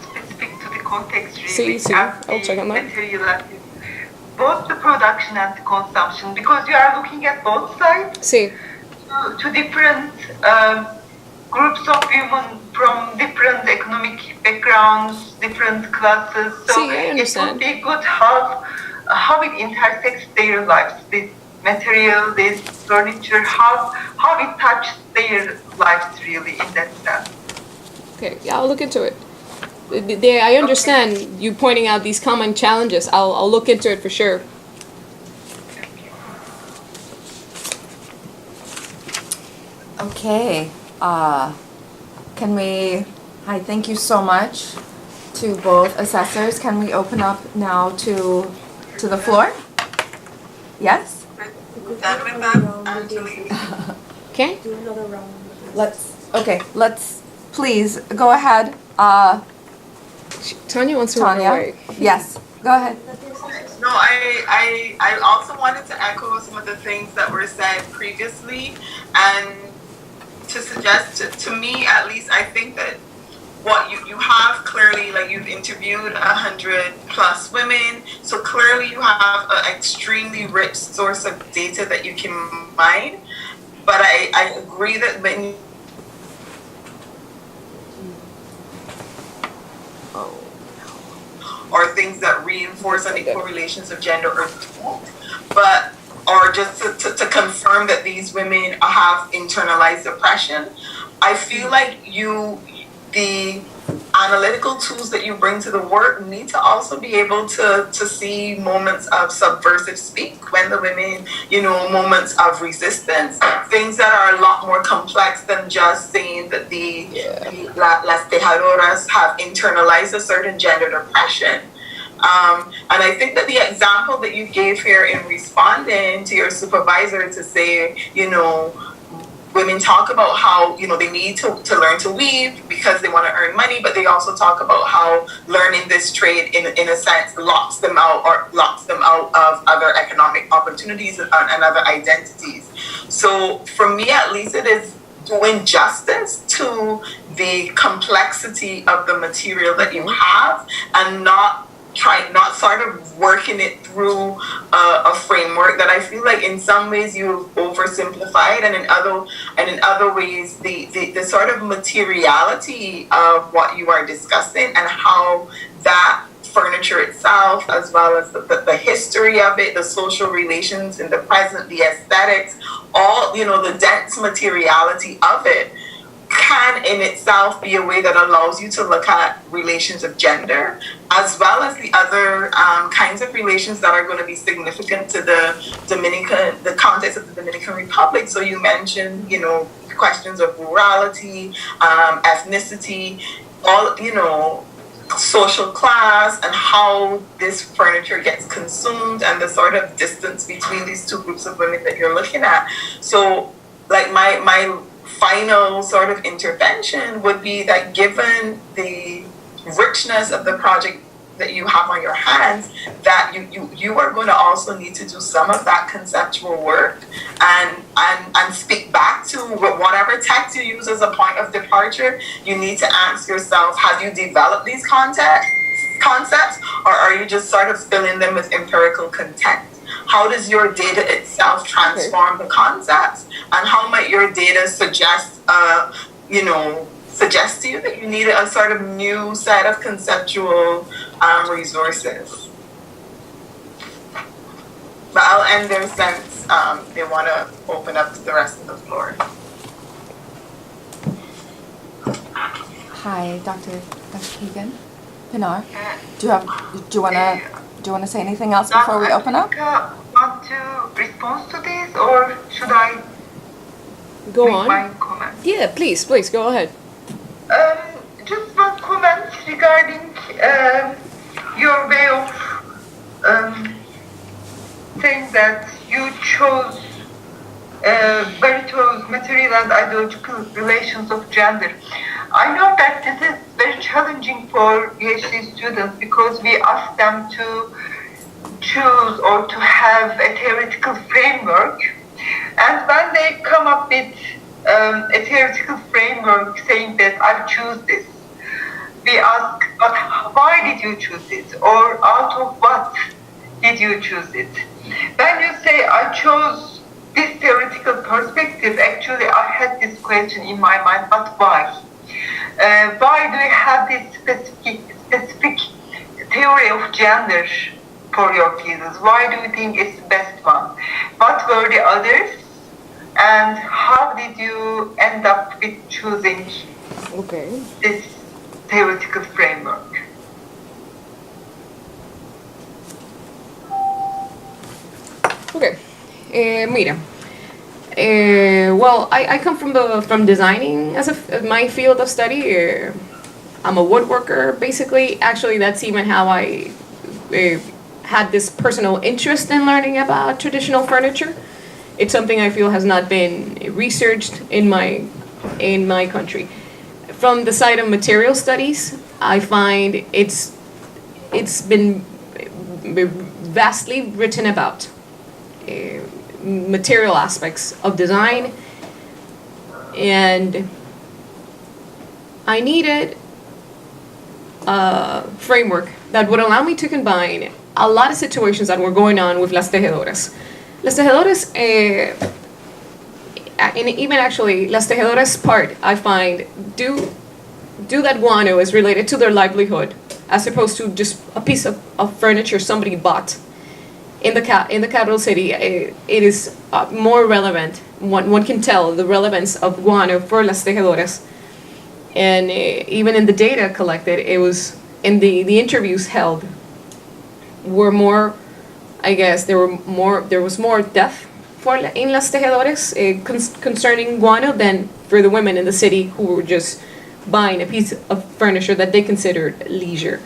specific to the context, really. See, I'll check on that. Materiality. Both the production and the consumption, because you are looking at both sides. See. To different groups of women from different economic backgrounds, different classes. So See, I it understand. would be good how it intersects their lives. This material, this furniture, how it touches their lives really in that sense. Okay, yeah, I'll look into it. I understand you pointing out these common challenges. I'll look into it for sure. Okay, hi, thank you so much to both assessors. Can we open up now to the floor? Yes? Done with that, Angélica? Okay? Do another round. Let's, please, go ahead. Tanya wants to run Tanya? away. Yes, go ahead. No, I also wanted to echo some of the things that were said previously, and to suggest, to me at least, I think that what you have clearly, like you've interviewed 100+ women, so clearly you have an extremely rich source of data that you can mine. But I agree that when or things that reinforce unequal relations of gender or don't, but or just to confirm that these women have internalized oppression. I feel like the analytical tools that you bring to the work need to also be able to see moments of subversive speak when the women, moments of resistance, things that are a lot more complex than just saying that las tejadoras have internalized a certain gendered oppression. And I think that the example that you gave here in responding to your supervisor to say, women talk about how, they need to learn to weave because they want to earn money, but they also talk about how learning this trade in a sense locks them out of other economic opportunities and other identities. So for me, at least, it is doing justice to the complexity of the material that you have and not sort of working it through a framework that I feel like in some ways you've oversimplified, and in other ways the sort of materiality of what you are discussing and how that furniture itself, as well as the history of it, the social relations in the present, the aesthetics, all, the dense materiality of it can in itself be a way that allows you to look at relations of gender, as well as the other kinds of relations that are going to be significant to the context of the Dominican Republic. So you mentioned, questions of rurality, ethnicity, all, social class, and how this furniture gets consumed, and the sort of distance between these two groups of women that you're looking at. So, like my final sort of intervention would be that given the richness of the project that you have on your hands, that you are going to also need to do some of that conceptual work and speak back to whatever text you use as a point of departure. You need to ask yourself, have you developed these concepts, or are you just sort of filling them with empirical content? How does your data itself transform the concepts, and how might your data suggest to you that you need a sort of new set of conceptual resources? But I'll end there since they want to open up to the rest of the floor. Hi, Dr. Keegan. Pinar, do you want to say anything else before we open up? Want to respond to this, or should I Go make on. my comment? Yeah, please, go ahead. Just one comment regarding your way of saying that you chose Barito's material and ideological relations of gender. I know that this is very challenging for PhD students because we ask them to choose or to have a theoretical framework, and when they come up with a theoretical framework saying that I choose this, we ask, but why did you choose it, or out of what did you choose it? When you say I chose this theoretical perspective, actually I had this question in my mind, but why? Why do you have this specific theory of gender for your thesis? Why do you think it's the best one? What were the others? And how did you end up with choosing this theoretical framework? Okay, mira. Well, I come from designing as my field of study. I'm a woodworker, basically. Actually, that's even how I had this personal interest in learning about traditional furniture. It's something I feel has not been researched in my country. From the side of material studies, I find it's been vastly written about material aspects of design, and I needed a framework that would allow me to combine a lot of situations that were going on with las tejedoras. Las tejedoras, and even actually las tejedoras part, I find, do that guano is related to their livelihood, as opposed to just a piece of furniture somebody bought. In the capital city, it is more relevant. One can tell the relevance of guano for las tejedoras. And even in the data collected, it was in the interviews held were more, I guess there was more depth in las tejedoras concerning guano than for the women in the city who were just buying a piece of furniture that they considered leisure.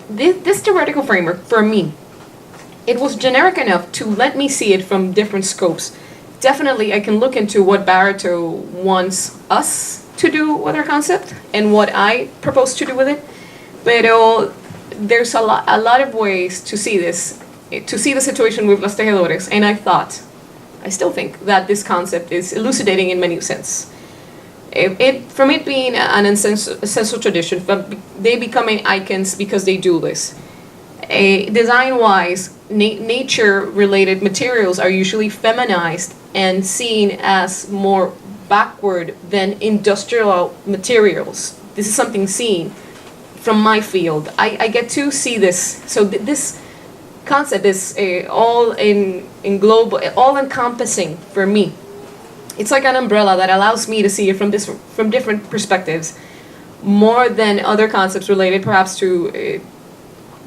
This theoretical framework, for me, it was generic enough to let me see it from different scopes. Definitely, I can look into what Barreto wants us to do with our concept and what I propose to do with it. But there's a lot of ways to see this, to see the situation with las tejedoras, and I still think that this concept is elucidating in many sense. From it being an essential tradition, they becoming icons because they do this. Design-wise, nature-related materials are usually feminized and seen as more backward than industrial materials. This is something seen from my field. I get to see this. So this concept is all in global, all encompassing for me. It's like an umbrella that allows me to see it from different perspectives, more than other concepts related perhaps to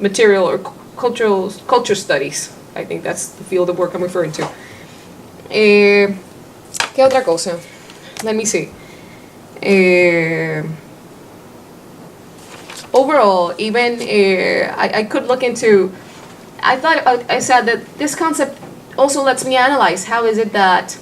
material or culture studies. I think that's the field of work I'm referring to. ¿Qué otra cosa? Let me see. Overall, even I could look into. I said that this concept also lets me analyze how is it that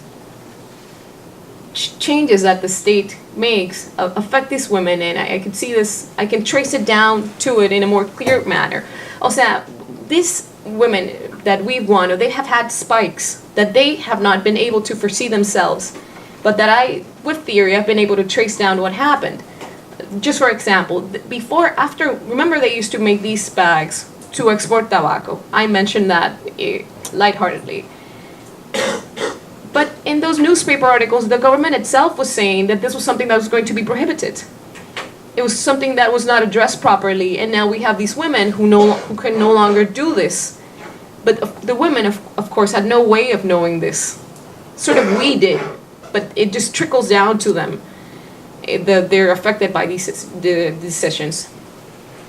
changes that the state makes affect these women, and I can see this, I can trace it down to it in a more clear manner. O sea, these women that we've won, they have had spikes that they have not been able to foresee themselves, but that I, with theory, have been able to trace down what happened. Just for example, remember they used to make these bags to export tobacco. I mentioned that lightheartedly. But in those newspaper articles, the government itself was saying that this was something that was going to be prohibited. It was something that was not addressed properly, and now we have these women who can no longer do this. But the women, of course, had no way of knowing this. Sort of we did, but it just trickles down to them. They're affected by these decisions.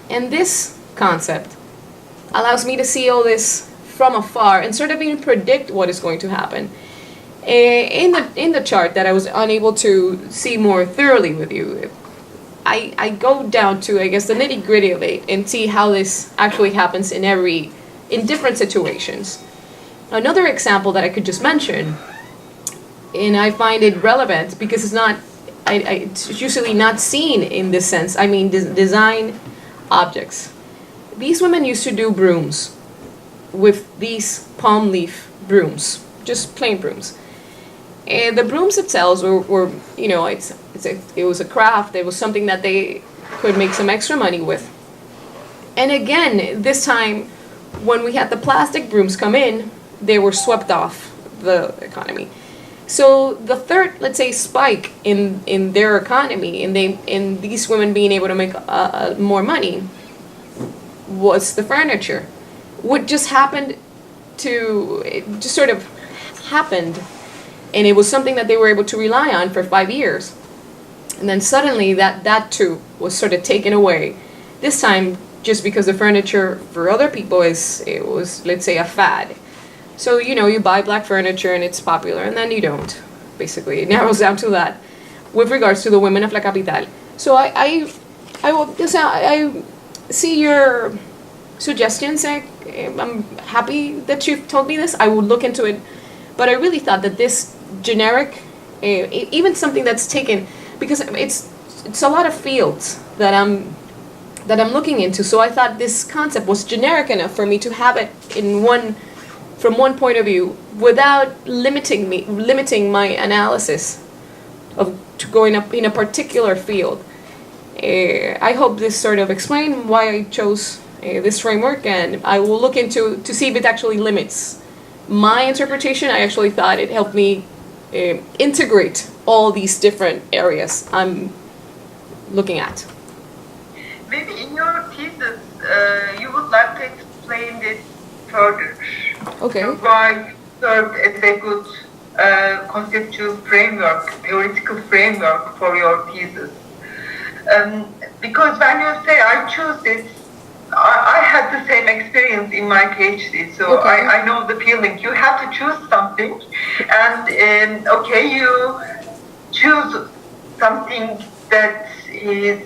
And this concept allows me to see all this from afar and sort of even predict what is going to happen. In the chart that I was unable to see more thoroughly with you, I go down to, I guess, the nitty-gritty of it and see how this actually happens in different situations. Another example that I could just mention, and I find it relevant because it's usually not seen in this sense. I mean, design objects. These women used to do brooms with these palm leaf brooms, just plain brooms. And the brooms themselves were it was a craft. It was something that they could make some extra money with. And again, this time, when we had the plastic brooms come in, they were swept off. the economy. So the third, let's say, spike in their economy, in these women being able to make more money, was the furniture. What just happened it just sort of happened, and it was something that they were able to rely on for 5 years. And then suddenly that too was sort of taken away. This time, just because the furniture for other people it was, let's say, a fad. So, you buy black furniture and it's popular, and then you don't. Basically, it narrows down to that with regards to the women of La Capital. So I see your suggestions. I'm happy that you've told me this. I will look into it. But I really thought that this generic, even something that's taken, because it's a lot of fields that I'm looking into. So I thought this concept was generic enough for me to have it from one point of view, without limiting my analysis to going up in a particular field. I hope this sort of explained why I chose this framework, and I will look into to see if it actually limits my interpretation. I actually thought it helped me integrate all these different areas I'm looking at. Maybe in your thesis, you would like to explain this further. Okay. So why you served as a good conceptual framework, theoretical framework for your thesis. Because when you say I choose this, I had the same experience in my PhD, so okay. I know the feeling. You have to choose something, and you choose something that is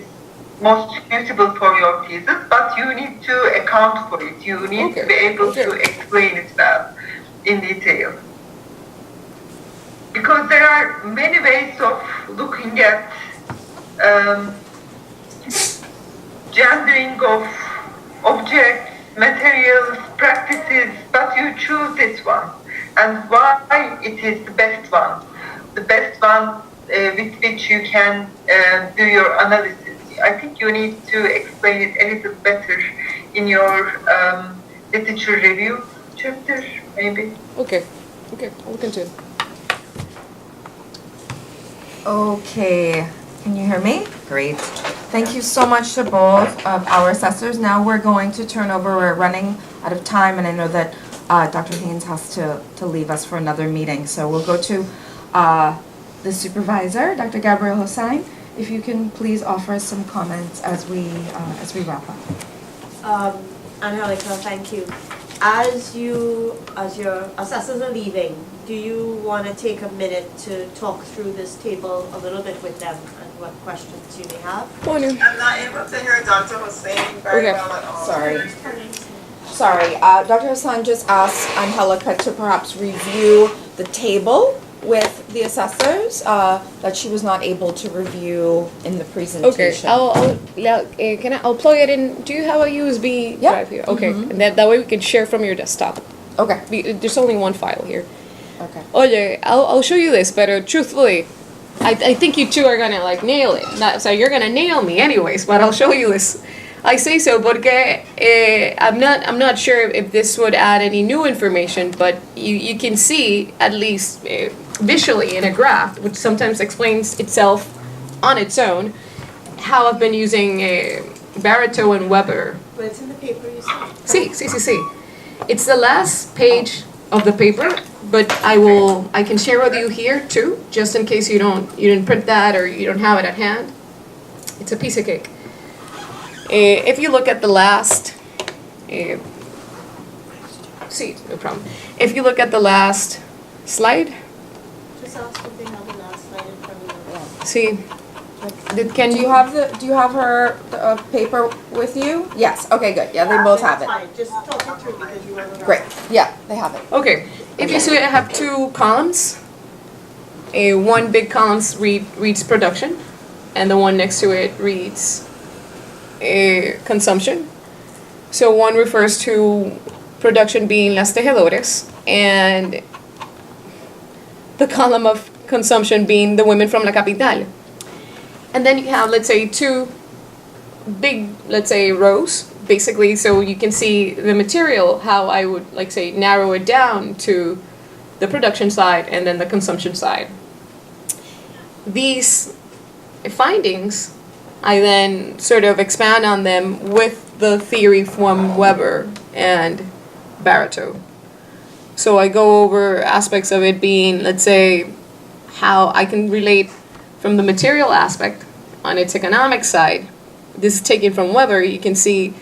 most suitable for your thesis, but you need to account for it. You need to be able to explain it well in detail. Because there are many ways of looking at gendering of objects, materials, practices, but you choose this one. And why it is the best one with which you can do your analysis. I think you need to explain it a little better in your literature review chapter, maybe. Okay, I'll look into it. Okay, can you hear me? Great. Thank you so much to both of our assessors. Now we're going to turn over, we're running out of time, and I know that Dr. Haynes has to leave us for another meeting. So we'll go to the supervisor, Dr. Gabriel Hossain. If you can please offer us some comments as we wrap up. Angélica, thank you. As your assessors are leaving, do you want to take a minute to talk through this table a little bit with them and what questions you may have? I'm not able to hear Dr. Hossain very well at all. Sorry. Dr. Hassan just asked Angélica to perhaps review the table with the assessors that she was not able to review in the presentation. Okay, I'll plug it in. Do you have a USB drive here? Okay, and that way we can share from your desktop. Okay. There's only one file here. Okay. Oye, I'll show you this, but truthfully, I think you two are gonna nail it. So you're gonna nail me anyways, but I'll show you this. I say so porque I'm not sure if this would add any new information, but you can see at least visually in a graph, which sometimes explains itself on its own, how I've been using Barreto and Weber. But it's in the paper you said. See. It's the last page of the paper, but I can share with you here too, just in case you didn't print that or you don't have it at hand. It's a piece of cake. If you look at the last, no problem. If you look at the last slide, Just ask if they have the last slide in front of them. see, Do you have her paper with you? Yes. Okay. Good. Yeah, they both have it. Fine, just talk it through because you want to. Great. Yeah, they have it. okay. If you see, I have two columns. One big column reads production, and the one next to it reads consumption. So one refers to production being las tejedores, and the column of consumption being the women from La Capital. And then you have, let's say, two big, rows, basically, so you can see the material, how I would, narrow it down to the production side, and then the consumption side. These findings, I then sort of expand on them with the theory from Weber and Barreto. So I go over aspects of it being, let's say, how I can relate from the material aspect on its economic side. This is taken from Weber. You can see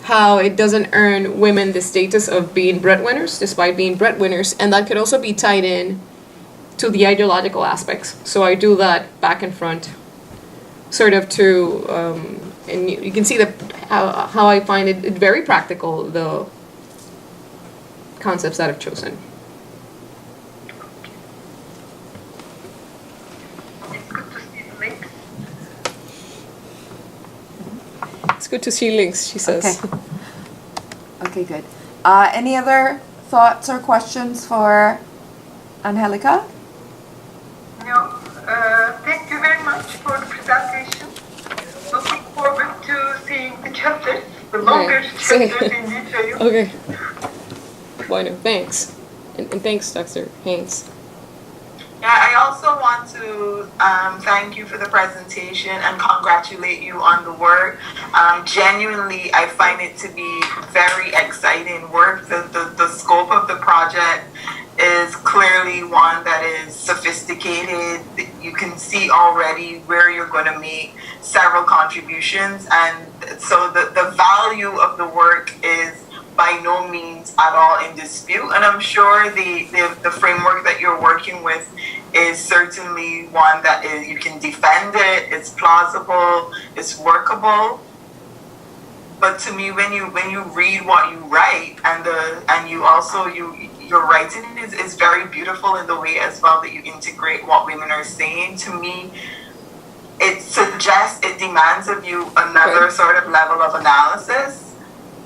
how it doesn't earn women the status of being breadwinners despite being breadwinners, and that could also be tied in to the ideological aspects. So I do that back and front, sort of to, and you can see how I find it very practical, the concepts that I've chosen. It's good to see the links. It's good to see links, she says. Okay. Okay, good. Any other thoughts or questions for Angélica? No, thank you very much for the presentation. Looking forward to seeing the chapters, the longer Right. chapters in detail. Okay. Bueno, thanks. And thanks, Dr. Haynes. Yeah, I also want to thank you for the presentation and congratulate you on the work. Genuinely, I find it to be very exciting work. The scope of the project is clearly one that is sophisticated. You can see already where you're going to make several contributions. And so the value of the work is by no means at all in dispute, and I'm sure the framework that you're working with is certainly one that is, you can defend it, it's plausible, it's workable. But to me, when you read what you write, and you also your writing is very beautiful in the way as well that you integrate what women are saying. To me, it suggests, it demands of you another sort of level of analysis,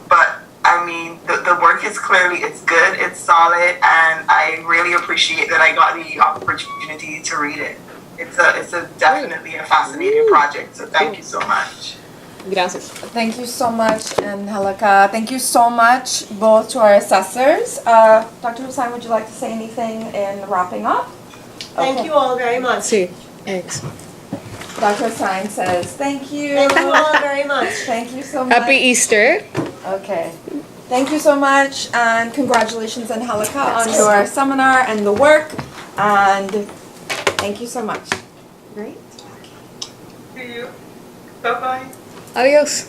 but I mean, the work is clearly, it's good, it's solid, and I really appreciate that I got the opportunity to read it. It's a definitely a fascinating project, so thank you so much. Gracias. Thank you so much, Angélica. Thank you so much both to our assessors. Dr. Hussain, would you like to say anything in wrapping up? Thank you all very much. See, thanks. Dr. Hussain says thank you. Thank you all very much. Thank you so much. Happy Easter. Okay. Thank you so much, and congratulations, Angélica, on your seminar and the work. And thank you so much. Great. See you. Bye-bye. Adios.